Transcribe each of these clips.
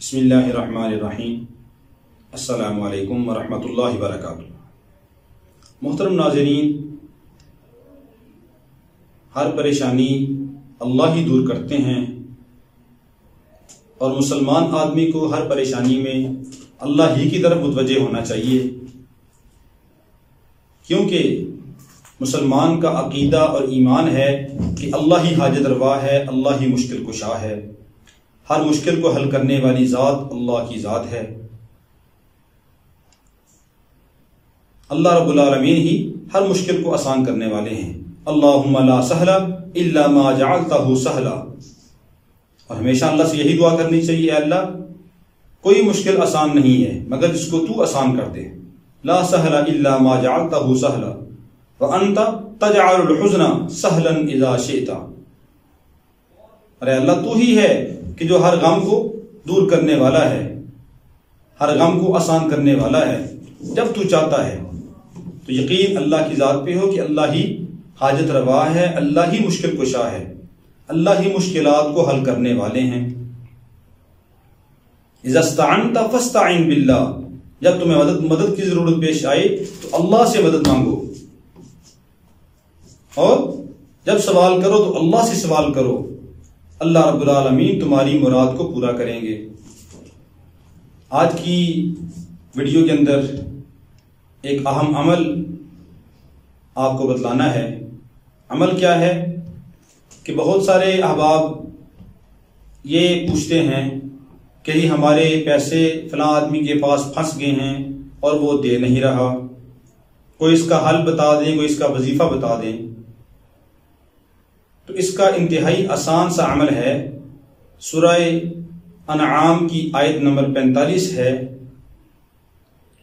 بسم اللہ الرحمن الرحیم۔ السلام علیکم ورحمۃ اللہ وبرکاتہ۔ محترم ناظرین، ہر پریشانی اللہ ہی دور کرتے ہیں، اور مسلمان آدمی کو ہر پریشانی میں اللہ ہی کی طرف متوجہ ہونا چاہیے، کیونکہ مسلمان کا عقیدہ اور ایمان ہے کہ اللہ ہی حاجت روا ہے، اللہ ہی مشکل کشا ہے، ہر مشکل کو حل کرنے والی ذات اللہ کی ذات ہے۔ اللہ رب العالمین ہی ہر مشکل کو آسان کرنے والے ہیں۔ اللہم لا سہل الا ما جعلتہ سہلا، اور ہمیشہ اللہ سے یہی دعا کرنی چاہیے، اے اللہ کوئی مشکل آسان نہیں ہے مگر جس کو تو آسان کر دے۔ لا سہل الا ما جعلتہ سہلا وانت تجعل الحزن سہلا اذا شئت، ارے اللہ تو ہی ہے کہ جو ہر غم کو دور کرنے والا ہے، ہر غم کو آسان کرنے والا ہے جب تو چاہتا ہے۔ تو یقین اللہ کی ذات پہ ہو کہ اللہ ہی حاجت روا ہے، اللہ ہی مشکل کشا ہے، اللہ ہی مشکلات کو حل کرنے والے ہیں۔ اذا استعنت فاستعن باللہ، جب تمہیں مدد کی ضرورت پیش آئے تو اللہ سے مدد مانگو، اور جب سوال کرو تو اللہ سے سوال کرو، اللہ رب العالمین تمہاری مراد کو پورا کریں گے۔ آج کی ویڈیو کے اندر ایک اہم عمل آپ کو بتلانا ہے۔ عمل کیا ہے کہ بہت سارے احباب یہ پوچھتے ہیں کہ جی ہمارے پیسے فلاں آدمی کے پاس پھنس گئے ہیں اور وہ دے نہیں رہا، کوئی اس کا حل بتا دیں، کوئی اس کا وظیفہ بتا دیں۔ تو اس کا انتہائی آسان سا عمل ہے، سورہ انعام کی آیت نمبر 45 ہے۔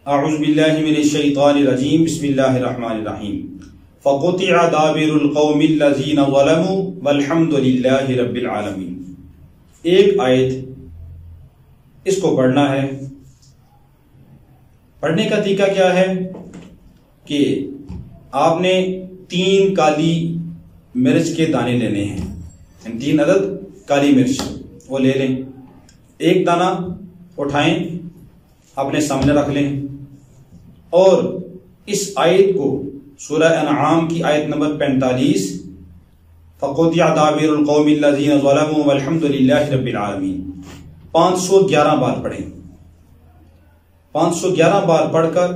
اعوذ باللہ من الشیطان الرجیم، بسم اللہ الرحمن الرحیم، فقطع دابر القوم الذین ظلموا والحمد للہ رب العالمین۔ ایک آیت اس کو پڑھنا ہے۔ پڑھنے کا طریقہ کیا ہے کہ آپ نے 3 کالی مرچ کے دانے لینے ہیں، 3 عدد کالی مرچ وہ لے لیں، ایک دانہ اٹھائیں اپنے سامنے رکھ لیں، اور اس آیت کو سورہ انعام کی آیت نمبر 45 فقطع دابر القوم الذین ظلموا والحمد للہ رب العالمین 511 بار پڑھیں۔ 511 بار پڑھ کر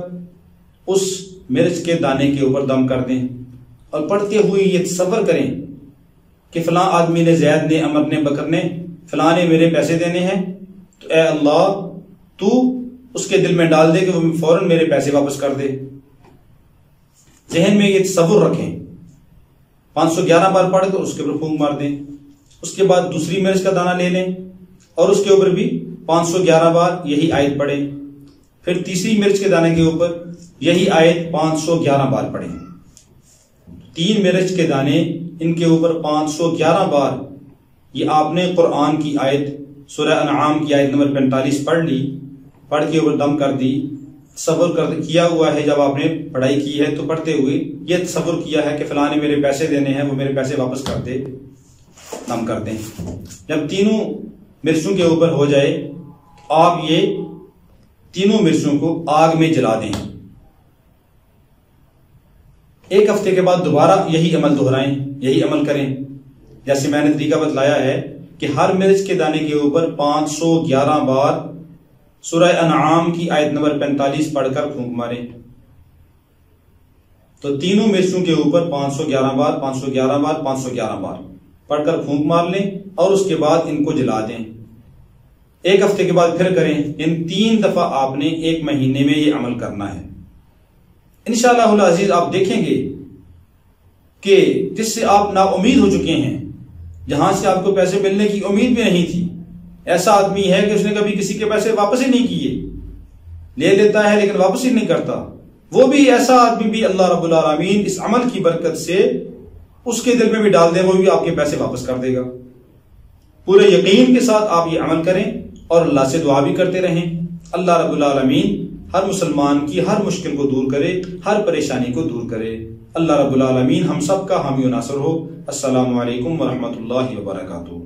اس مرچ کے دانے کے اوپر دم کر دیں، اور پڑھتے ہوئے یہ تصور کریں کہ فلاں آدمی نے، زید نے، عمر نے، بکر نے، فلاں نے میرے پیسے دینے ہیں، تو اے اللہ تو اس کے دل میں ڈال دے کہ وہ فوراً میرے پیسے واپس کر دے۔ ذہن میں یہ تصور رکھیں، 511 بار پڑھ کر اس کے اوپر پھونک مار دیں۔ اس کے بعد دوسری مرچ کا دانہ لے لیں اور اس کے اوپر بھی 511 بار یہی آیت پڑھیں، پھر تیسری مرچ کے دانے کے اوپر یہی آیت 511 بار پڑھیں۔ 3 مرچ کے دانے، ان کے اوپر 511 بار یہ آپ نے قرآن کی آیت سورہ انعام کی آیت نمبر 45 پڑھ لی، پڑھ کے اوپر دم کر دی۔ تصور کیا ہوا ہے، جب آپ نے پڑھائی کی ہے تو پڑھتے ہوئے یہ تصور کیا ہے کہ فلاں نے میرے پیسے دینے ہیں، وہ میرے پیسے واپس کر دے، دم کر دیں۔ جب تینوں مرچوں کے اوپر ہو جائے آپ یہ تینوں مرچوں کو آگ میں جلا دیں۔ 1 ہفتے کے بعد دوبارہ یہی عمل دہرائیں، یہی عمل کریں جیسے میں نے طریقہ بتلایا ہے، کہ ہر مرچ کے دانے کے اوپر 511 بار سورہ انعام کی آیت نمبر 45 پڑھ کر پھونک ماریں۔ تو تینوں مرچوں کے اوپر 511 بار 511 بار 511 بار پڑھ کر پھونک مار لیں، اور اس کے بعد ان کو جلا دیں۔ 1 ہفتے کے بعد پھر کریں، ان 3 دفعہ آپ نے 1 مہینے میں یہ عمل کرنا ہے۔ انشاءاللہ العزیز آپ دیکھیں گے کہ جس سے آپ نا امید ہو چکے ہیں، جہاں سے آپ کو پیسے ملنے کی امید بھی نہیں تھی، ایسا آدمی ہے کہ اس نے کبھی کسی کے پیسے واپس ہی نہیں کیے، لے لیتا ہے لیکن واپس ہی نہیں کرتا، وہ بھی ایسا آدمی بھی اللہ رب العالمین اس عمل کی برکت سے اس کے دل میں بھی ڈال دے، وہ بھی آپ کے پیسے واپس کر دے گا۔ پورے یقین کے ساتھ آپ یہ عمل کریں اور اللہ سے دعا بھی کرتے رہیں، اللہ رب العالمین ہر مسلمان کی ہر مشکل کو دور کرے، ہر پریشانی کو دور کرے۔ اللہ رب العالمین ہم سب کا حامی و ناصر ہو۔ السلام علیکم ورحمۃ اللہ وبرکاتہ۔